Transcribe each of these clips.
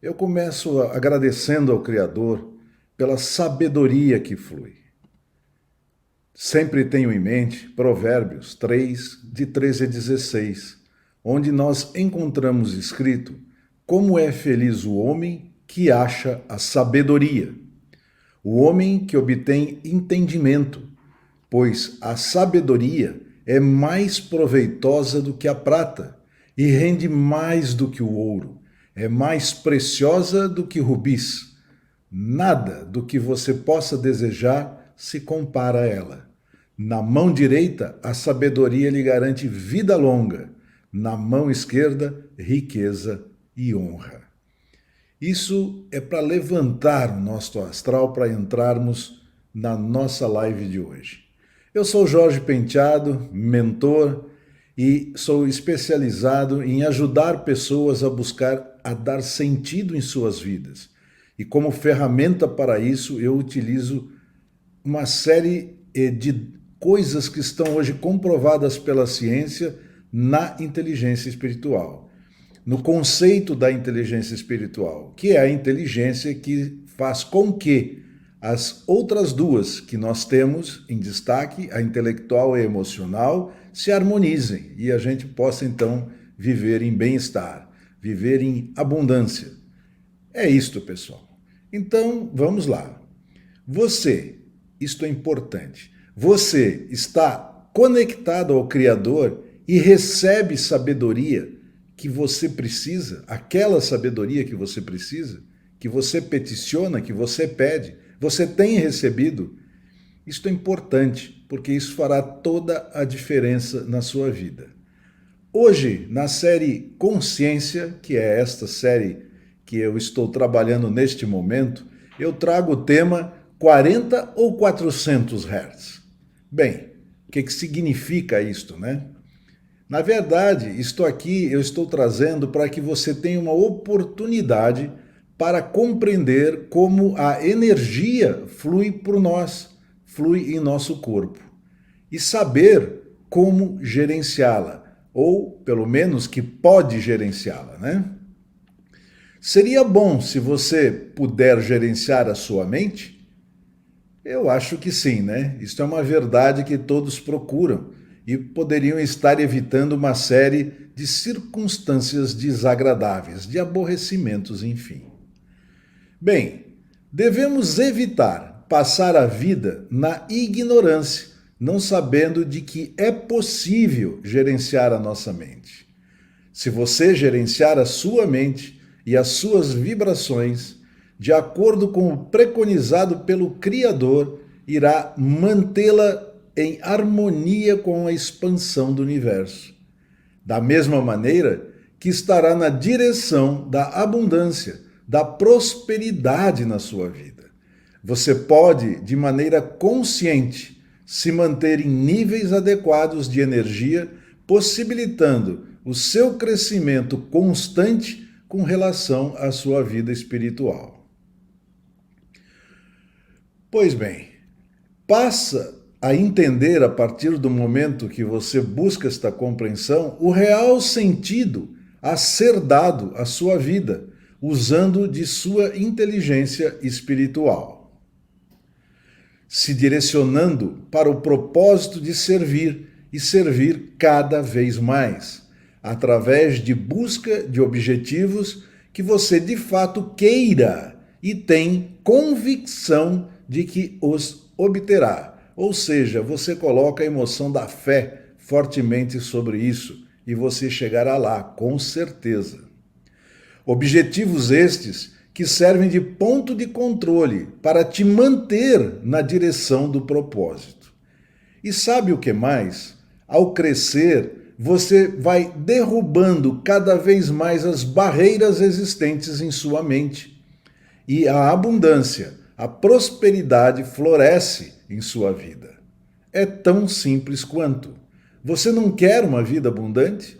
Eu começo agradecendo ao Criador pela sabedoria que flui. Sempre tenho em mente Provérbios 3, de 13 a 16, onde nós encontramos escrito como é feliz o homem que acha a sabedoria, o homem que obtém entendimento, pois a sabedoria é mais proveitosa do que a prata e rende mais do que o ouro, é mais preciosa do que rubis. Nada do que você possa desejar se compara a ela. Na mão direita, a sabedoria lhe garante vida longa, na mão esquerda, riqueza e honra. Isso é para levantar o nosso astral para entrarmos na nossa live de hoje. Eu sou Jorge Penteado, mentor, e sou especializado em ajudar pessoas a buscar a dar sentido em suas vidas. E como ferramenta para isso, eu utilizo uma série de coisas que estão hoje comprovadas pela ciência na inteligência espiritual, no conceito da inteligência espiritual, que é a inteligência que faz com que as outras duas que nós temos em destaque, a intelectual e a emocional, se harmonizem e a gente possa então viver em bem-estar, viver em abundância. É isto, pessoal. Então, vamos lá. Você, isto é importante, você está conectado ao Criador e recebe sabedoria que você precisa, aquela sabedoria que você peticiona, que você pede, você tem recebido. Isto é importante, porque isso fará toda a diferença na sua vida. Hoje, na série Consciência, que é esta série que eu estou trabalhando neste momento, eu trago o tema 40 ou 400 Hz. Bem, o que significa isto, né? Na verdade, eu estou trazendo para que você tenha uma oportunidade para compreender como a energia flui por nós, flui em nosso corpo, e saber como gerenciá-la, ou pelo menos que pode gerenciá-la, né? Seria bom se você puder gerenciar a sua mente? Eu acho que sim, né? Isso é uma verdade que todos procuram e poderiam estar evitando uma série de circunstâncias desagradáveis, de aborrecimentos, enfim. Bem, devemos evitar passar a vida na ignorância, não sabendo de que é possível gerenciar a nossa mente. Se você gerenciar a sua mente e as suas vibrações, de acordo com o preconizado pelo Criador, irá mantê-la em harmonia com a expansão do universo. Da mesma maneira que estará na direção da abundância, da prosperidade na sua vida. Você pode, de maneira consciente, se manter em níveis adequados de energia, possibilitando o seu crescimento constante com relação à sua vida espiritual. Pois bem, passa a entender a partir do momento que você busca esta compreensão o real sentido a ser dado à sua vida, usando de sua inteligência espiritual, se direcionando para o propósito de servir e servir cada vez mais, através de busca de objetivos que você de fato queira e tem convicção de que os obterá. Ou seja, você coloca a emoção da fé fortemente sobre isso e você chegará lá, com certeza. Objetivos estes que servem de ponto de controle para te manter na direção do propósito. E sabe o que mais? Ao crescer, você vai derrubando cada vez mais as barreiras existentes em sua mente. E a abundância, a prosperidade floresce em sua vida. É tão simples quanto. Você não quer uma vida abundante?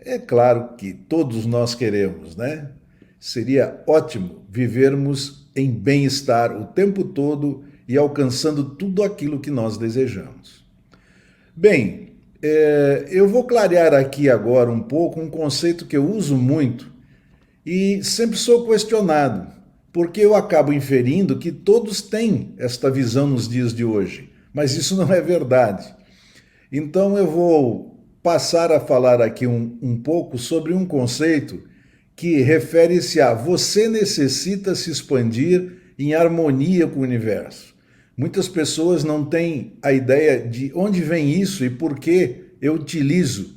É claro que todos nós queremos, né? Seria ótimo vivermos em bem-estar o tempo todo e alcançando tudo aquilo que nós desejamos. Bem, eu vou clarear aqui agora um pouco um conceito que eu uso muito E sempre sou questionado, porque eu acabo inferindo que todos têm esta visão nos dias de hoje, mas isso não é verdade. Então eu vou passar a falar aqui um pouco sobre um conceito que refere-se a você necessita se expandir em harmonia com o universo. Muitas pessoas não têm a ideia de onde vem isso e por que eu utilizo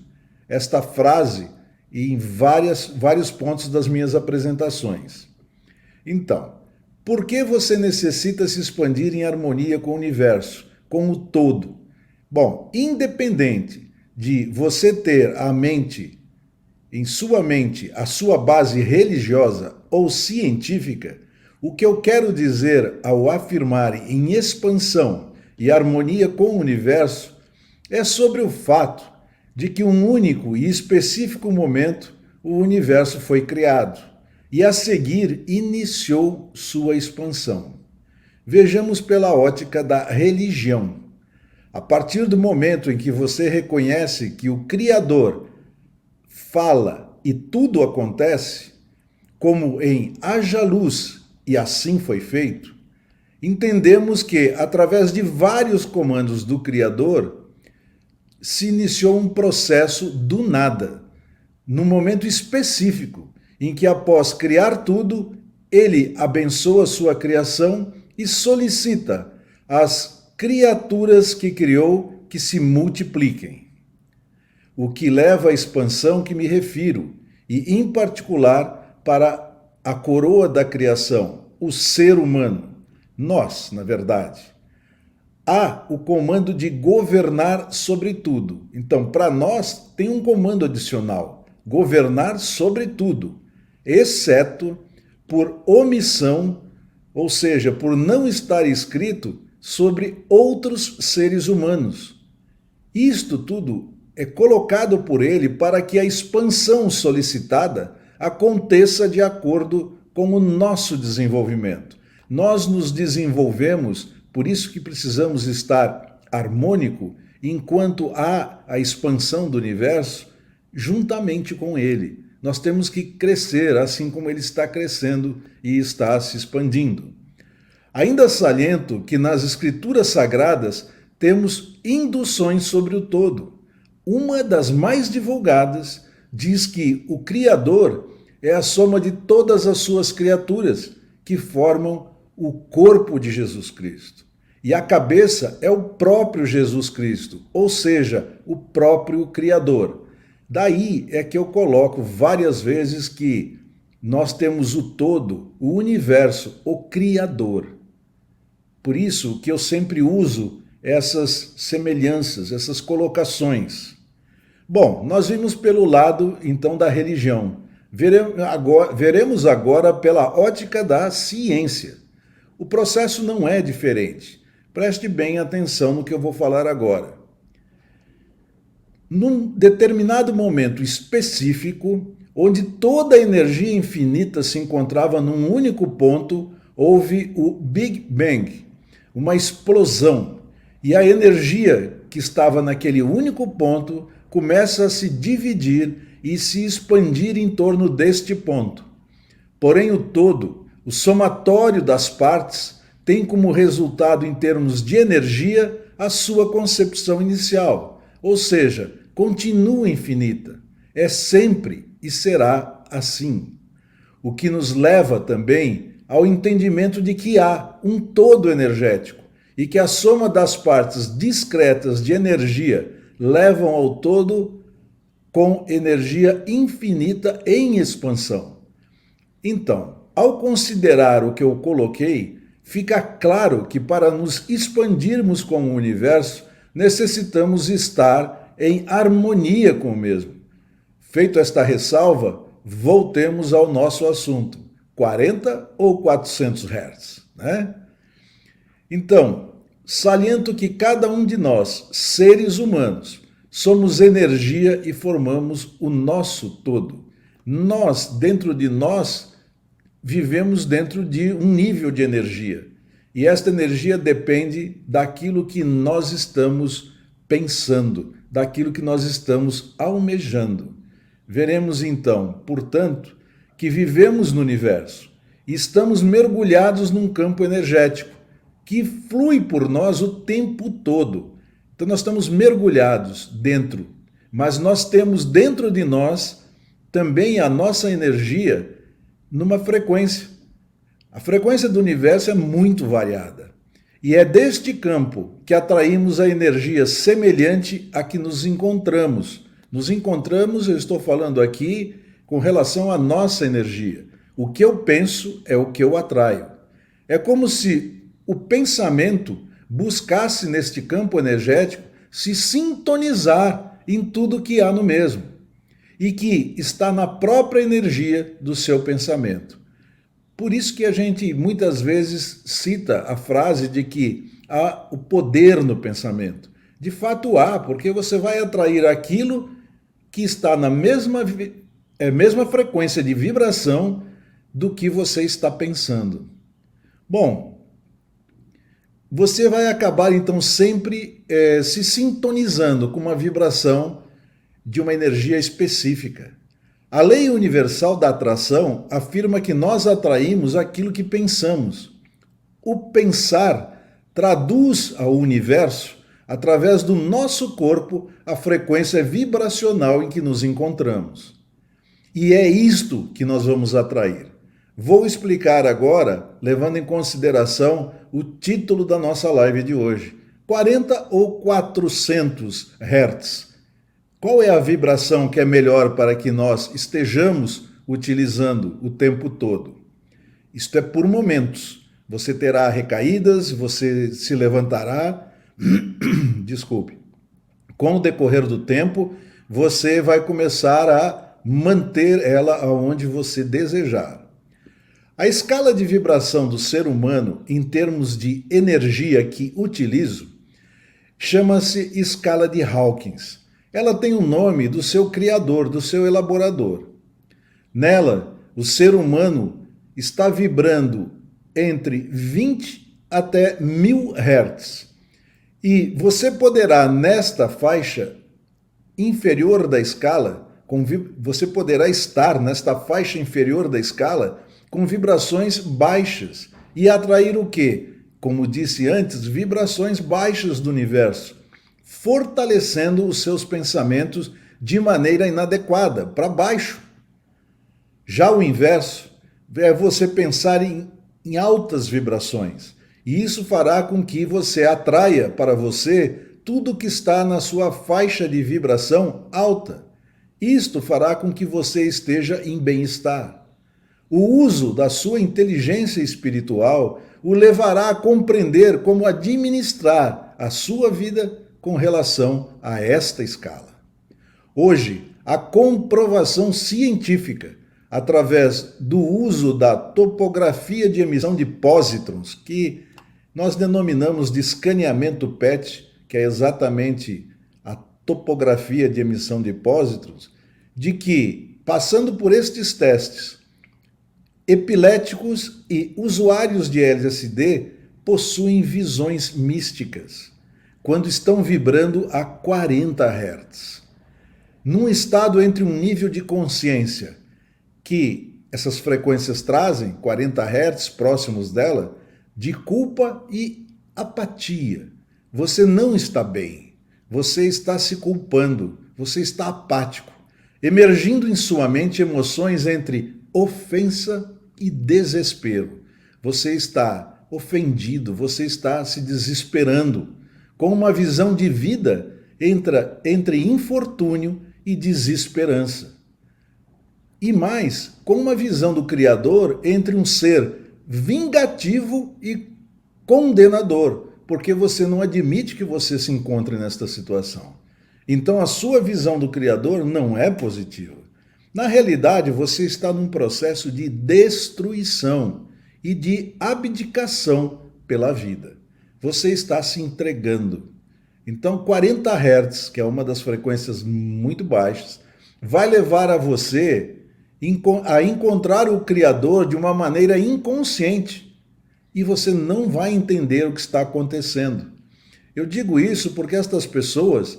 esta frase em vários pontos das minhas apresentações. Então, por que você necessita se expandir em harmonia com o universo, com o todo? Bom, independente de você ter em sua mente, a sua base religiosa ou científica, o que eu quero dizer ao afirmar em expansão e harmonia com o universo é sobre o fato de que um único e específico momento o universo foi criado e a seguir iniciou sua expansão. Vejamos pela ótica da religião. A partir do momento em que você reconhece que o Criador fala e tudo acontece, como em haja luz e assim foi feito, entendemos que, através de vários comandos do Criador, se iniciou um processo do nada, num momento específico, em que após criar tudo, ele abençoa sua criação e solicita às criaturas que criou que se multipliquem. O que leva à expansão que me refiro, e em particular para a coroa da criação, o ser humano, nós, na verdade. Há o comando de governar sobre tudo. Então, para nós, tem um comando adicional: governar sobre tudo, exceto por omissão, ou seja, por não estar escrito sobre outros seres humanos. Isto tudo é colocado por ele para que a expansão solicitada aconteça de acordo com o nosso desenvolvimento. Nós nos desenvolvemos, por isso que precisamos estar harmônico, enquanto há a expansão do universo, juntamente com ele. Nós temos que crescer, assim como ele está crescendo e está se expandindo. Ainda saliento que nas escrituras sagradas temos induções sobre o todo. Uma das mais divulgadas diz que o Criador é a soma de todas as suas criaturas, que formam o corpo de Jesus Cristo. E a cabeça é o próprio Jesus Cristo, ou seja, o próprio Criador. Daí é que eu coloco várias vezes que nós temos o todo, o universo, o Criador. Por isso que eu sempre uso essas semelhanças, essas colocações. Bom, nós vimos pelo lado, então, da religião. Veremos agora pela ótica da ciência. O processo não é diferente. Preste bem atenção no que eu vou falar agora. Num determinado momento específico, onde toda a energia infinita se encontrava num único ponto, houve o Big Bang, uma explosão. E a energia que estava naquele único ponto começa a se dividir e se expandir em torno deste ponto. Porém, o todo, o somatório das partes, tem como resultado em termos de energia a sua concepção inicial, ou seja, continua infinita. É sempre e será assim. O que nos leva também ao entendimento de que há um todo energético e que a soma das partes discretas de energia levam ao todo com energia infinita em expansão. Então, ao considerar o que eu coloquei, fica claro que para nos expandirmos com o universo, necessitamos estar em harmonia com o mesmo. Feito esta ressalva, voltemos ao nosso assunto. 40 ou 400 Hz, né? Então, saliento que cada um de nós, seres humanos, somos energia e formamos o nosso todo. Nós, dentro de nós, vivemos dentro de um nível de energia. E esta energia depende daquilo que nós estamos pensando, daquilo que nós estamos almejando. Veremos então, portanto, que vivemos no universo e estamos mergulhados num campo energético que flui por nós o tempo todo. Então nós estamos mergulhados dentro, mas nós temos dentro de nós também a nossa energia numa frequência. A frequência do universo é muito variada. E é deste campo que atraímos a energia semelhante a que nos encontramos. Nos encontramos, eu estou falando aqui, com relação à nossa energia. O que eu penso é o que eu atraio. É como se o pensamento buscasse neste campo energético se sintonizar em tudo que há no mesmo e que está na própria energia do seu pensamento. Por isso que a gente muitas vezes cita a frase de que há o poder no pensamento. De fato há, porque você vai atrair aquilo que está na mesma frequência de vibração do que você está pensando. Bom, você vai acabar então sempre se sintonizando com uma vibração de uma energia específica. A lei universal da atração afirma que nós atraímos aquilo que pensamos. O pensar traduz ao universo, através do nosso corpo, a frequência vibracional em que nos encontramos. E é isto que nós vamos atrair. Vou explicar agora, levando em consideração o título da nossa live de hoje. 40 ou 400 Hz? Qual é a vibração que é melhor para que nós estejamos utilizando o tempo todo? Isto é por momentos. Você terá recaídas, você se levantará. Desculpe. Com o decorrer do tempo, você vai começar a manter ela aonde você desejar. A escala de vibração do ser humano, em termos de energia que utilizo, chama-se escala de Hawkins. Ela tem o nome do seu criador, do seu elaborador. Nela, o ser humano está vibrando entre 20 até 1000 Hz. E você poderá, nesta faixa inferior da escala, você poderá estar nesta faixa inferior da escala com vibrações baixas e atrair o quê? Como disse antes, vibrações baixas do universo, fortalecendo os seus pensamentos de maneira inadequada, para baixo. Já o inverso é você pensar em altas vibrações, e isso fará com que você atraia para você tudo que está na sua faixa de vibração alta. Isto fará com que você esteja em bem-estar. O uso da sua inteligência espiritual o levará a compreender como administrar a sua vida com relação a esta escala. Hoje, a comprovação científica, através do uso da topografia de emissão de pósitrons, que nós denominamos de escaneamento PET, que é exatamente a topografia de emissão de pósitrons, de que, passando por estes testes, epiléticos e usuários de LSD possuem visões místicas quando estão vibrando a 40 Hz. Num estado entre um nível de consciência que essas frequências trazem, 40 Hz próximos dela, de culpa e apatia. Você não está bem, você está se culpando, você está apático, emergindo em sua mente emoções entre ofensa e desespero. Você está ofendido, você está se desesperando, com uma visão de vida entre infortúnio e desesperança. E mais, com uma visão do Criador entre um ser vingativo e condenador, porque você não admite que você se encontre nesta situação. Então a sua visão do Criador não é positiva. Na realidade, você está num processo de destruição e de abdicação pela vida. Você está se entregando. Então, 40 Hz, que é uma das frequências muito baixas, vai levar a você a encontrar o Criador de uma maneira inconsciente. E você não vai entender o que está acontecendo. Eu digo isso porque estas pessoas,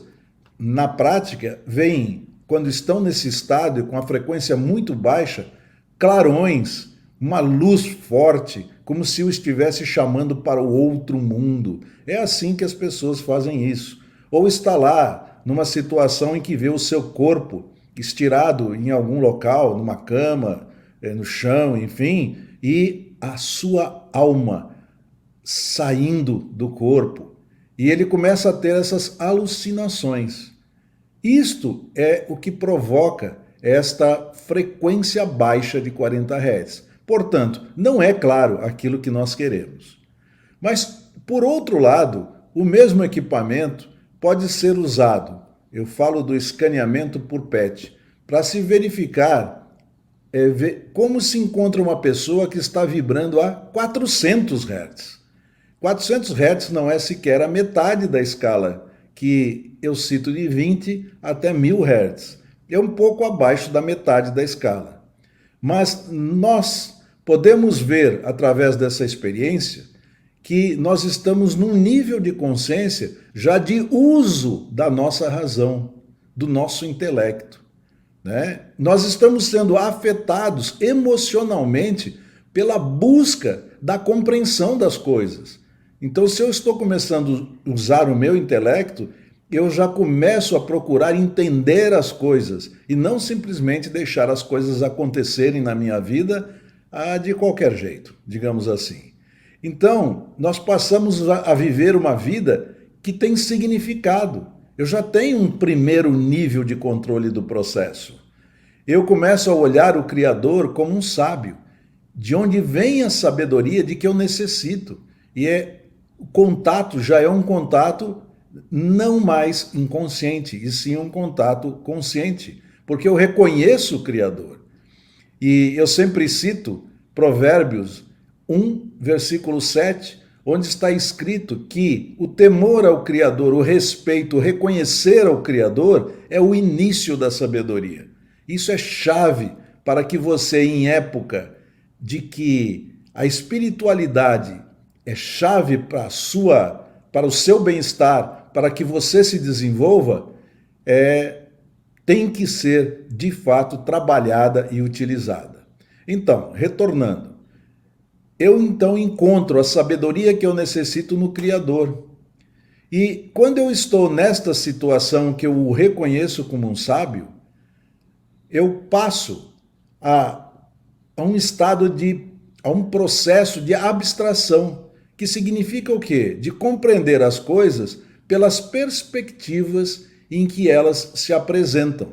na prática, veem, quando estão nesse estado com a frequência muito baixa, clarões, uma luz forte, como se o estivesse chamando para o outro mundo. É assim que as pessoas fazem isso. Ou está lá numa situação em que vê o seu corpo estirado em algum local, numa cama, no chão, enfim, e a sua alma saindo do corpo. E ele começa a ter essas alucinações. Isto é o que provoca esta frequência baixa de 40 Hz. Portanto, não é claro aquilo que nós queremos. Mas, por outro lado, o mesmo equipamento pode ser usado, eu falo do escaneamento por PET, para se verificar como se encontra uma pessoa que está vibrando a 400 Hz. 400 Hz não é sequer a metade da escala que eu cito de 20 até 1000 Hz. É um pouco abaixo da metade da escala. Mas nós podemos ver, através dessa experiência, que nós estamos num nível de consciência já de uso da nossa razão, do nosso intelecto, né? Nós estamos sendo afetados emocionalmente pela busca da compreensão das coisas. Então, se eu estou começando a usar o meu intelecto, eu já começo a procurar entender as coisas e não simplesmente deixar as coisas acontecerem na minha vida de qualquer jeito, digamos assim. Então, nós passamos a viver uma vida que tem significado. Eu já tenho um primeiro nível de controle do processo. Eu começo a olhar o Criador como um sábio, de onde vem a sabedoria de que eu necessito. E o contato já é um contato não mais inconsciente, e sim um contato consciente, porque eu reconheço o Criador. E eu sempre cito Provérbios 1, versículo 7, onde está escrito que o temor ao Criador, o respeito, o reconhecer ao Criador é o início da sabedoria. Isso é chave para que você, em época de que a espiritualidade é chave para o seu bem-estar, para que você se desenvolva, tem que ser, de fato, trabalhada e utilizada. Então, retornando, eu então encontro a sabedoria que eu necessito no Criador. E quando eu estou nesta situação que eu o reconheço como um sábio, eu passo a um estado a um processo de abstração, que significa o quê? De compreender as coisas pelas perspectivas em que elas se apresentam.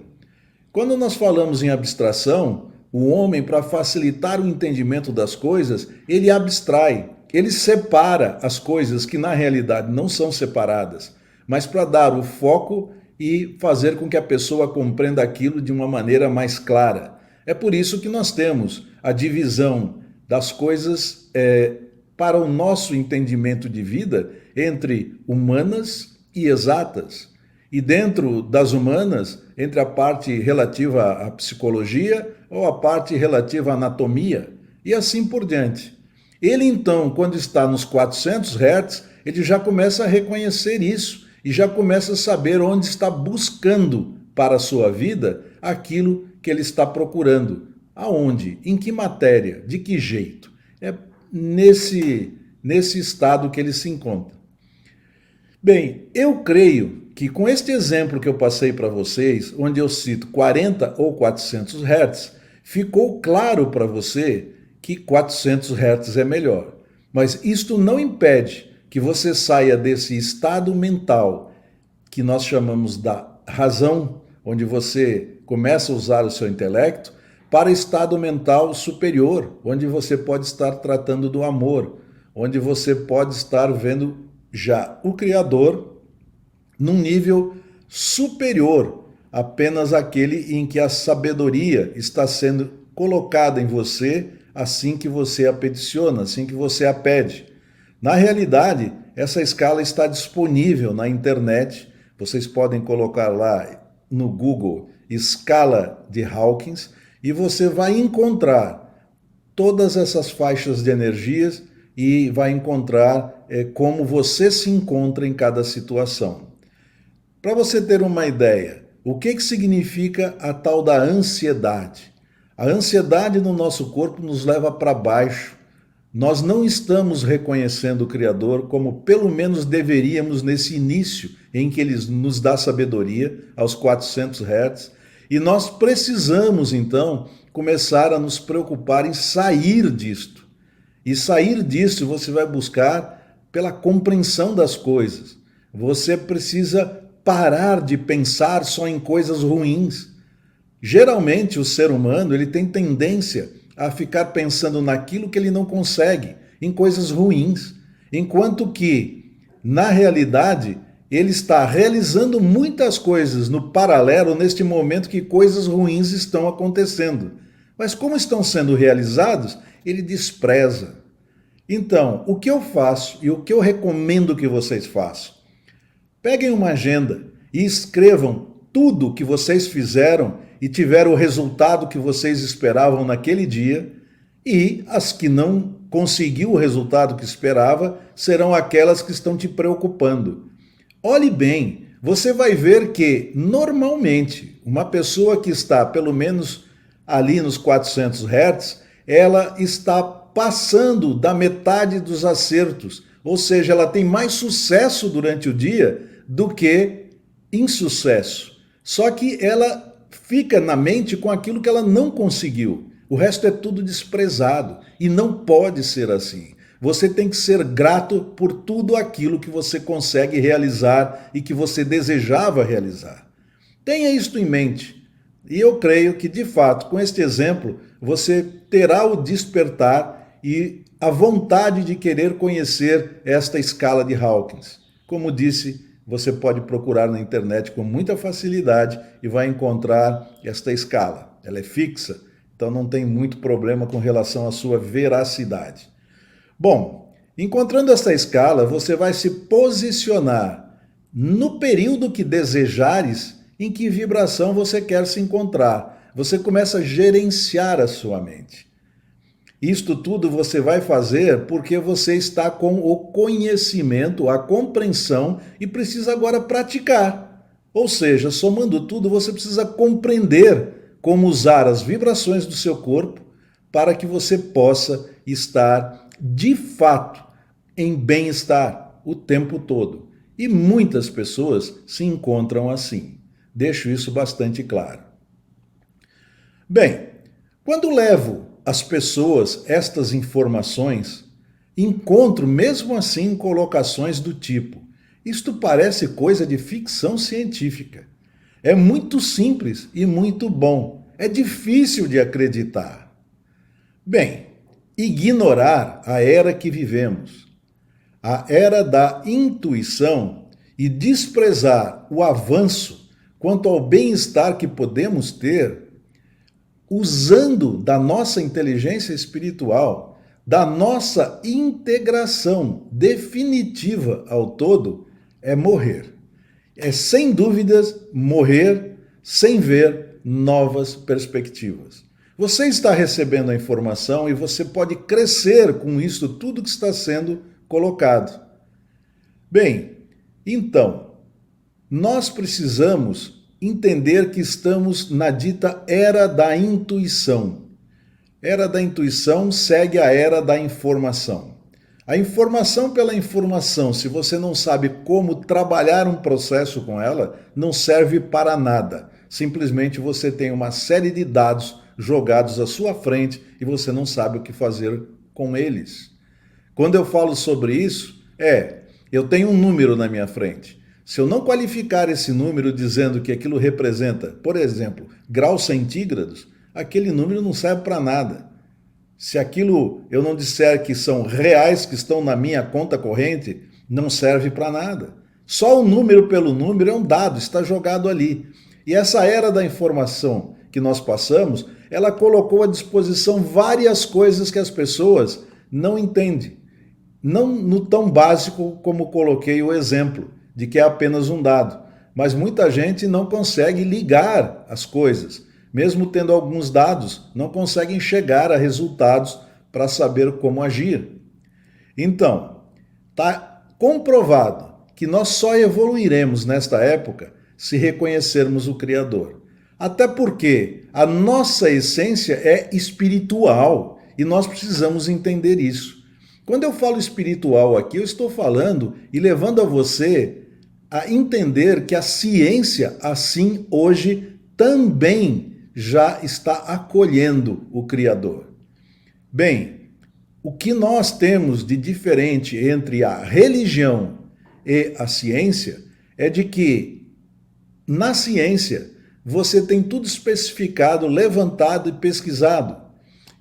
Quando nós falamos em abstração, o homem, para facilitar o entendimento das coisas, ele abstrai, ele separa as coisas que na realidade não são separadas, mas para dar o foco e fazer com que a pessoa compreenda aquilo de uma maneira mais clara. É por isso que nós temos a divisão das coisas para o nosso entendimento de vida entre humanas e exatas. E dentro das humanas, entre a parte relativa à psicologia ou a parte relativa à anatomia, e assim por diante. Ele então, quando está nos 400 Hz, ele já começa a reconhecer isso e já começa a saber onde está buscando para a sua vida aquilo que ele está procurando. Aonde? Em que matéria? De que jeito? É nesse estado que ele se encontra. Bem, eu creio que com este exemplo que eu passei para vocês, onde eu cito 40 ou 400 Hz, ficou claro para você que 400 Hz é melhor. Mas isto não impede que você saia desse estado mental que nós chamamos da razão, onde você começa a usar o seu intelecto, para estado mental superior, onde você pode estar tratando do amor, onde você pode estar vendo já o Criador num nível superior, apenas aquele em que a sabedoria está sendo colocada em você assim que você a peticiona, assim que você a pede. Na realidade, essa escala está disponível na internet, vocês podem colocar lá no Google escala de Hawkins e você vai encontrar todas essas faixas de energias e vai encontrar como você se encontra em cada situação. Para você ter uma ideia, o que significa a tal da ansiedade? A ansiedade no nosso corpo nos leva para baixo. Nós não estamos reconhecendo o Criador como pelo menos deveríamos nesse início em que Ele nos dá sabedoria, aos 400 Hz, e nós precisamos então começar a nos preocupar em sair disto. E sair disso você vai buscar pela compreensão das coisas. Você precisa parar de pensar só em coisas ruins. Geralmente o ser humano ele tem tendência a ficar pensando naquilo que ele não consegue, em coisas ruins, enquanto que, na realidade, ele está realizando muitas coisas no paralelo neste momento que coisas ruins estão acontecendo. Mas como estão sendo realizados, ele despreza. Então, o que eu faço e o que eu recomendo que vocês façam? Peguem uma agenda e escrevam tudo que vocês fizeram e tiveram o resultado que vocês esperavam naquele dia, e as que não conseguiu o resultado que esperava serão aquelas que estão te preocupando. Olhe bem, você vai ver que normalmente uma pessoa que está pelo menos ali nos 400 Hz, ela está passando da metade dos acertos, ou seja, ela tem mais sucesso durante o dia do que insucesso. Só que ela fica na mente com aquilo que ela não conseguiu. O resto é tudo desprezado e não pode ser assim. Você tem que ser grato por tudo aquilo que você consegue realizar e que você desejava realizar. Tenha isto em mente. E eu creio que, de fato, com este exemplo, você terá o despertar e a vontade de querer conhecer esta escala de Hawkins. Como disse, você pode procurar na internet com muita facilidade e vai encontrar esta escala. Ela é fixa, então não tem muito problema com relação à sua veracidade. Bom, encontrando esta escala, você vai se posicionar no período que desejares, em que vibração você quer se encontrar. Você começa a gerenciar a sua mente. Isto tudo você vai fazer porque você está com o conhecimento, a compreensão e precisa agora praticar. Ou seja, somando tudo, você precisa compreender como usar as vibrações do seu corpo para que você possa estar, de fato, em bem-estar o tempo todo. E muitas pessoas se encontram assim. Deixo isso bastante claro. Bem, quando levo as pessoas estas informações, encontro mesmo assim colocações do tipo: isto parece coisa de ficção científica. É muito simples e muito bom. É difícil de acreditar. Bem, ignorar a era que vivemos, a era da intuição, e desprezar o avanço quanto ao bem-estar que podemos ter, usando da nossa inteligência espiritual, da nossa integração definitiva ao todo, é morrer. É sem dúvidas morrer sem ver novas perspectivas. Você está recebendo a informação e você pode crescer com isso tudo que está sendo colocado. Bem, então, nós precisamos entender que estamos na dita era da intuição. Era da intuição segue a era da informação. A informação pela informação, se você não sabe como trabalhar um processo com ela, não serve para nada. Simplesmente você tem uma série de dados jogados à sua frente e você não sabe o que fazer com eles. Quando eu falo sobre isso, eu tenho um número na minha frente. Se eu não qualificar esse número dizendo que aquilo representa, por exemplo, graus centígrados, aquele número não serve para nada. Se aquilo eu não disser que são reais que estão na minha conta corrente, não serve para nada. Só o número pelo número é um dado, está jogado ali. E essa era da informação que nós passamos, ela colocou à disposição várias coisas que as pessoas não entendem. Não no tão básico como coloquei o exemplo, de que é apenas um dado. Mas muita gente não consegue ligar as coisas. Mesmo tendo alguns dados, não conseguem chegar a resultados para saber como agir. Então, está comprovado que nós só evoluiremos nesta época se reconhecermos o Criador. Até porque a nossa essência é espiritual e nós precisamos entender isso. Quando eu falo espiritual aqui, eu estou falando e levando a você a entender que a ciência, assim, hoje também já está acolhendo o Criador. Bem, o que nós temos de diferente entre a religião e a ciência é de que na ciência você tem tudo especificado, levantado e pesquisado.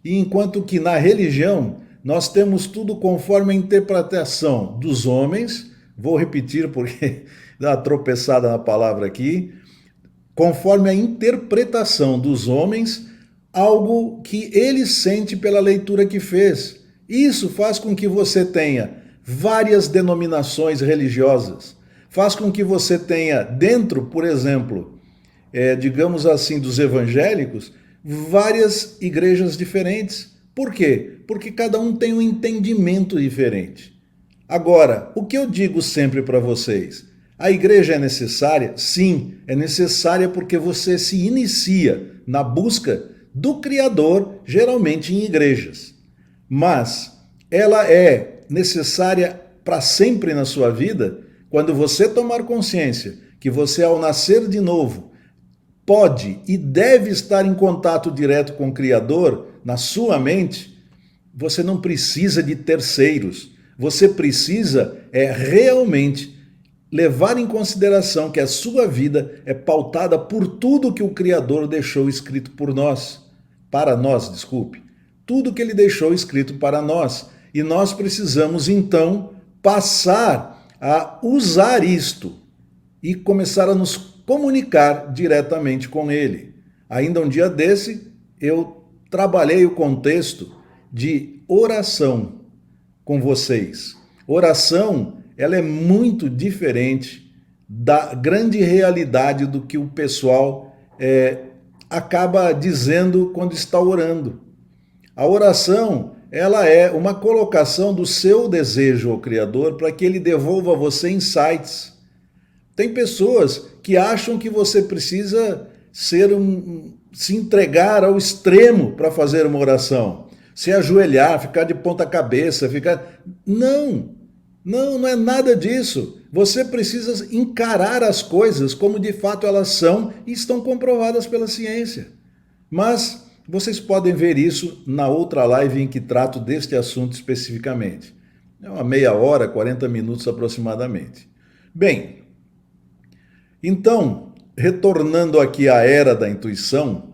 E enquanto que na religião nós temos tudo conforme a interpretação dos homens, vou repetir porque dá uma tropeçada na palavra aqui, conforme a interpretação dos homens, algo que ele sente pela leitura que fez. Isso faz com que você tenha várias denominações religiosas, faz com que você tenha dentro, por exemplo, digamos assim, dos evangélicos, várias igrejas diferentes. Por quê? Porque cada um tem um entendimento diferente. Agora, o que eu digo sempre para vocês? A igreja é necessária? Sim, é necessária porque você se inicia na busca do Criador, geralmente em igrejas. Mas ela é necessária para sempre na sua vida quando você tomar consciência que você, ao nascer de novo, pode e deve estar em contato direto com o Criador na sua mente. Você não precisa de terceiros. Você precisa realmente levar em consideração que a sua vida é pautada por tudo que o Criador deixou escrito para nós, tudo que ele deixou escrito para nós. E nós precisamos, então, passar a usar isto e começar a nos comunicar diretamente com ele. Ainda um dia desse, eu trabalhei o contexto de oração com vocês. Oração, ela é muito diferente da grande realidade do que o pessoal acaba dizendo quando está orando. A oração, ela é uma colocação do seu desejo ao Criador para que ele devolva a você insights. Tem pessoas que acham que você precisa se entregar ao extremo para fazer uma oração. Se ajoelhar, ficar de ponta cabeça, Não é nada disso. Você precisa encarar as coisas como de fato elas são e estão comprovadas pela ciência. Mas vocês podem ver isso na outra live em que trato deste assunto especificamente. É uma meia hora, 40 minutos aproximadamente. Bem, então, retornando aqui à era da intuição,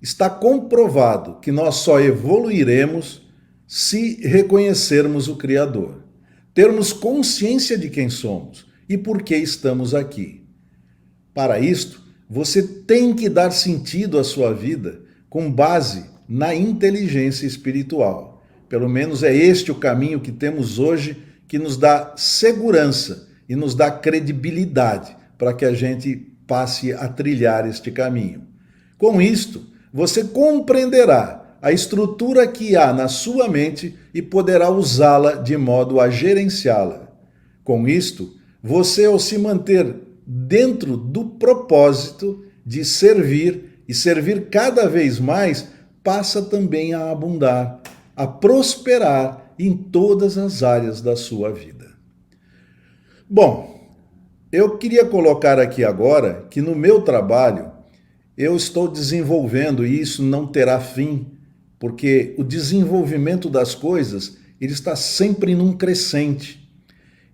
está comprovado que nós só evoluiremos se reconhecermos o Criador, termos consciência de quem somos e por que estamos aqui. Para isto, você tem que dar sentido à sua vida com base na inteligência espiritual. Pelo menos é este o caminho que temos hoje, que nos dá segurança e nos dá credibilidade para que a gente passe a trilhar este caminho. Com isto, você compreenderá a estrutura que há na sua mente e poderá usá-la de modo a gerenciá-la. Com isto, você, ao se manter dentro do propósito de servir e servir cada vez mais, passa também a abundar, a prosperar em todas as áreas da sua vida. Bom, eu queria colocar aqui agora que no meu trabalho eu estou desenvolvendo, e isso não terá fim, porque o desenvolvimento das coisas ele está sempre num crescente.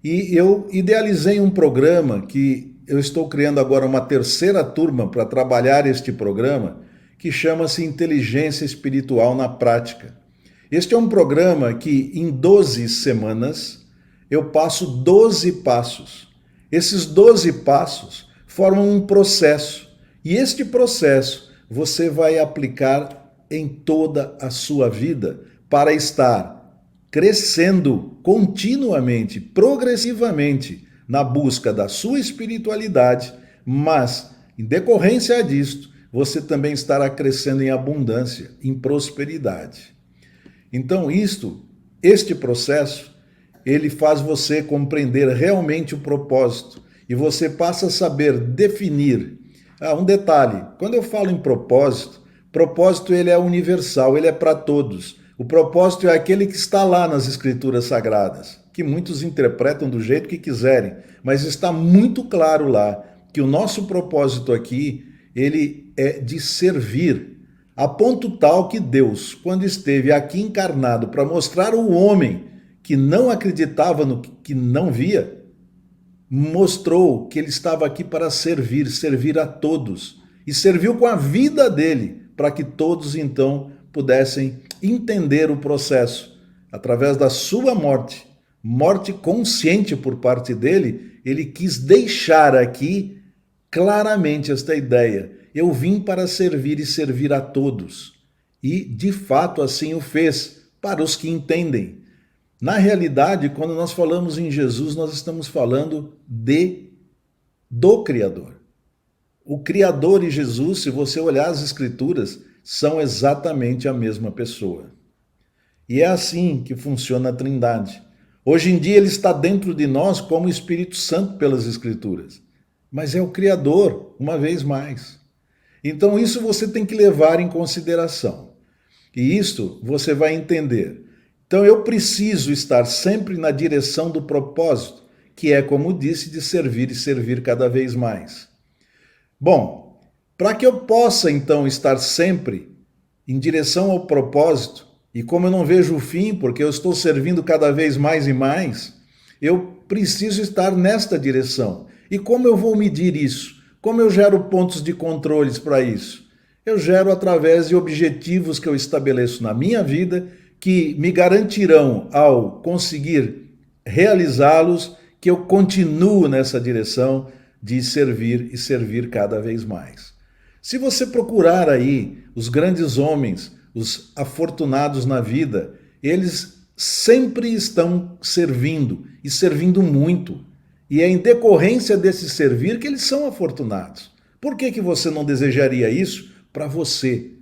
E eu idealizei um programa que eu estou criando agora uma terceira turma para trabalhar este programa, que chama-se Inteligência Espiritual na Prática. Este é um programa que em 12 semanas eu passo 12 passos. Esses 12 passos formam um processo, e este processo você vai aplicar em toda a sua vida para estar crescendo continuamente, progressivamente, na busca da sua espiritualidade, mas, em decorrência disto, você também estará crescendo em abundância, em prosperidade. Então, este processo, ele faz você compreender realmente o propósito, e você passa a saber definir Um detalhe, quando eu falo em propósito, propósito ele é universal, ele é para todos. O propósito é aquele que está lá nas Escrituras Sagradas, que muitos interpretam do jeito que quiserem, mas está muito claro lá que o nosso propósito aqui, ele é de servir, a ponto tal que Deus, quando esteve aqui encarnado para mostrar ao homem que não acreditava no que não via, mostrou que ele estava aqui para servir, servir a todos, e serviu com a vida dele, para que todos então pudessem entender o processo. Através da sua morte, morte consciente por parte dele, ele quis deixar aqui claramente esta ideia. Eu vim para servir e servir a todos. E, de fato, assim o fez, para os que entendem. Na realidade, quando nós falamos em Jesus, nós estamos falando do Criador. O Criador e Jesus, se você olhar as Escrituras, são exatamente a mesma pessoa. E é assim que funciona a Trindade. Hoje em dia ele está dentro de nós como Espírito Santo pelas Escrituras. Mas é o Criador, uma vez mais. Então isso você tem que levar em consideração. E isto você vai entender. Então eu preciso estar sempre na direção do propósito, que é, como disse, de servir e servir cada vez mais. Bom, para que eu possa então estar sempre em direção ao propósito, e como eu não vejo o fim, porque eu estou servindo cada vez mais e mais, eu preciso estar nesta direção. E como eu vou medir isso? Como eu gero pontos de controles para isso? Eu gero através de objetivos que eu estabeleço na minha vida, que me garantirão, ao conseguir realizá-los, que eu continuo nessa direção de servir e servir cada vez mais. Se você procurar aí os grandes homens, os afortunados na vida, eles sempre estão servindo e servindo muito. E é em decorrência desse servir que eles são afortunados. Por que você não desejaria isso para você?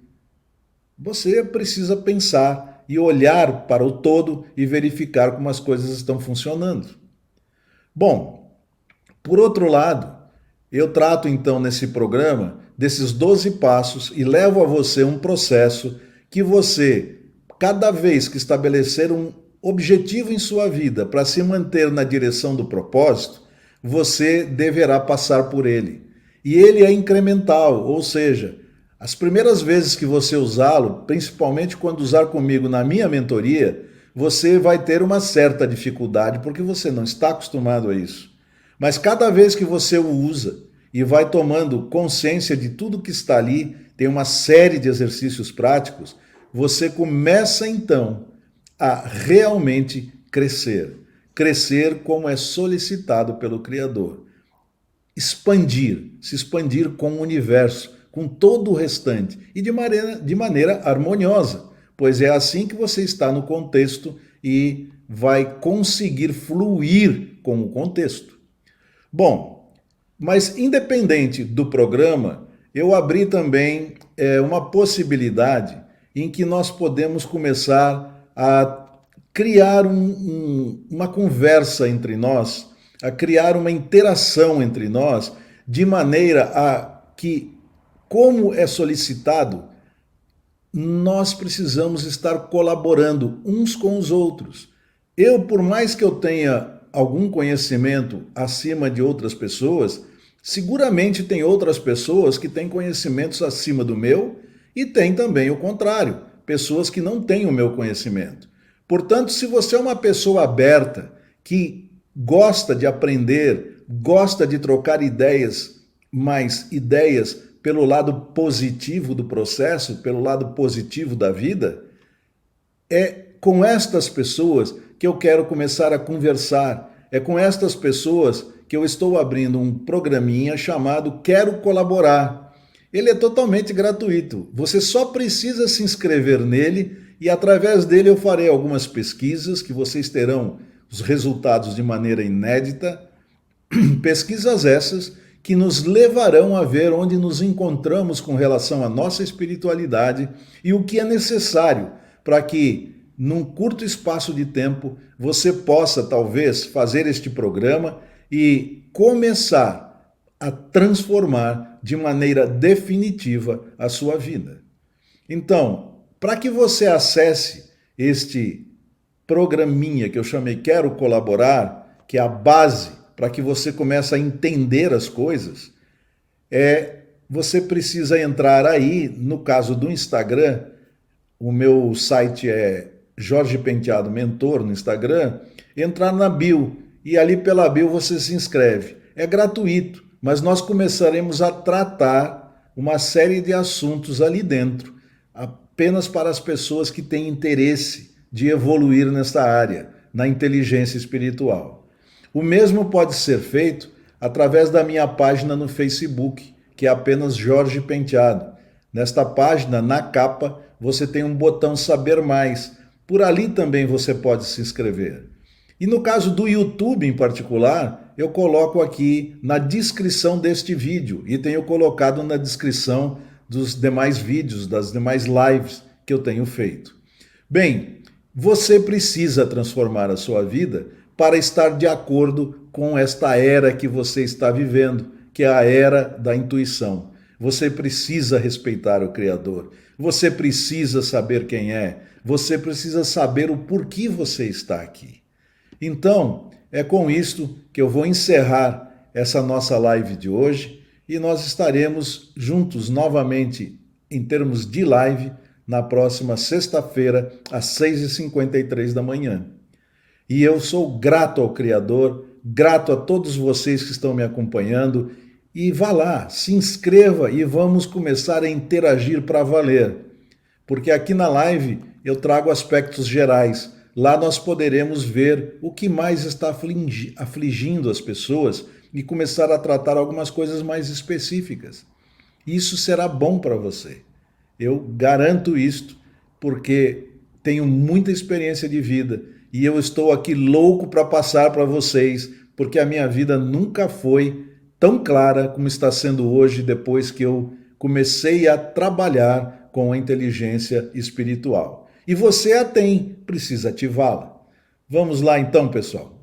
Você precisa pensar e olhar para o todo e verificar como as coisas estão funcionando. Bom, por outro lado, eu trato então nesse programa desses 12 passos e levo a você um processo que você, cada vez que estabelecer um objetivo em sua vida para se manter na direção do propósito, você deverá passar por ele. E ele é incremental, ou seja, as primeiras vezes que você usá-lo, principalmente quando usar comigo na minha mentoria, você vai ter uma certa dificuldade, porque você não está acostumado a isso. Mas cada vez que você o usa e vai tomando consciência de tudo que está ali, tem uma série de exercícios práticos, você começa então a realmente crescer. Crescer como é solicitado pelo Criador. Expandir, se expandir com o universo, com todo o restante e de maneira harmoniosa, pois é assim que você está no contexto e vai conseguir fluir com o contexto. Bom, mas independente do programa, eu abri também uma possibilidade em que nós podemos começar a criar uma conversa entre nós, a criar uma interação entre nós, de maneira a que, como é solicitado, nós precisamos estar colaborando uns com os outros. Eu, por mais que eu tenha algum conhecimento acima de outras pessoas, seguramente tem outras pessoas que têm conhecimentos acima do meu e tem também o contrário, pessoas que não têm o meu conhecimento. Portanto, se você é uma pessoa aberta, que gosta de aprender, gosta de trocar ideias, mas ideias pelo lado positivo do processo, pelo lado positivo da vida, é com estas pessoas que eu quero começar a conversar. É com estas pessoas que eu estou abrindo um programinha chamado Quero Colaborar. Ele é totalmente gratuito. Você só precisa se inscrever nele e através dele eu farei algumas pesquisas que vocês terão os resultados de maneira inédita. Pesquisas essas que nos levarão a ver onde nos encontramos com relação à nossa espiritualidade e o que é necessário para que, num curto espaço de tempo, você possa, talvez, fazer este programa e começar a transformar de maneira definitiva a sua vida. Então, para que você acesse este programinha que eu chamei Quero Colaborar, que é a base para que você comece a entender as coisas, você precisa entrar aí, no caso do Instagram, o meu site é Jorge Penteado Mentor no Instagram, entrar na bio e ali pela bio você se inscreve. É gratuito, mas nós começaremos a tratar uma série de assuntos ali dentro, apenas para as pessoas que têm interesse de evoluir nesta área, na inteligência espiritual. O mesmo pode ser feito através da minha página no Facebook, que é apenas Jorge Penteado. Nesta página, na capa, você tem um botão Saber Mais. Por ali também você pode se inscrever. E no caso do YouTube em particular, eu coloco aqui na descrição deste vídeo e tenho colocado na descrição dos demais vídeos, das demais lives que eu tenho feito. Bem, você precisa transformar a sua vida para estar de acordo com esta era que você está vivendo, que é a era da intuição. Você precisa respeitar o Criador, você precisa saber quem é, você precisa saber o porquê você está aqui. Então, é com isto que eu vou encerrar essa nossa live de hoje e nós estaremos juntos novamente em termos de live na próxima sexta-feira, às 6h53 da manhã. E eu sou grato ao Criador, grato a todos vocês que estão me acompanhando. E vá lá, se inscreva e vamos começar a interagir para valer. Porque aqui na live eu trago aspectos gerais. Lá nós poderemos ver o que mais está afligindo as pessoas e começar a tratar algumas coisas mais específicas. Isso será bom para você. Eu garanto isto, porque tenho muita experiência de vida e eu estou aqui louco para passar para vocês, porque a minha vida nunca foi tão clara como está sendo hoje, depois que eu comecei a trabalhar com a inteligência espiritual. E você a tem, precisa ativá-la. Vamos lá então, pessoal.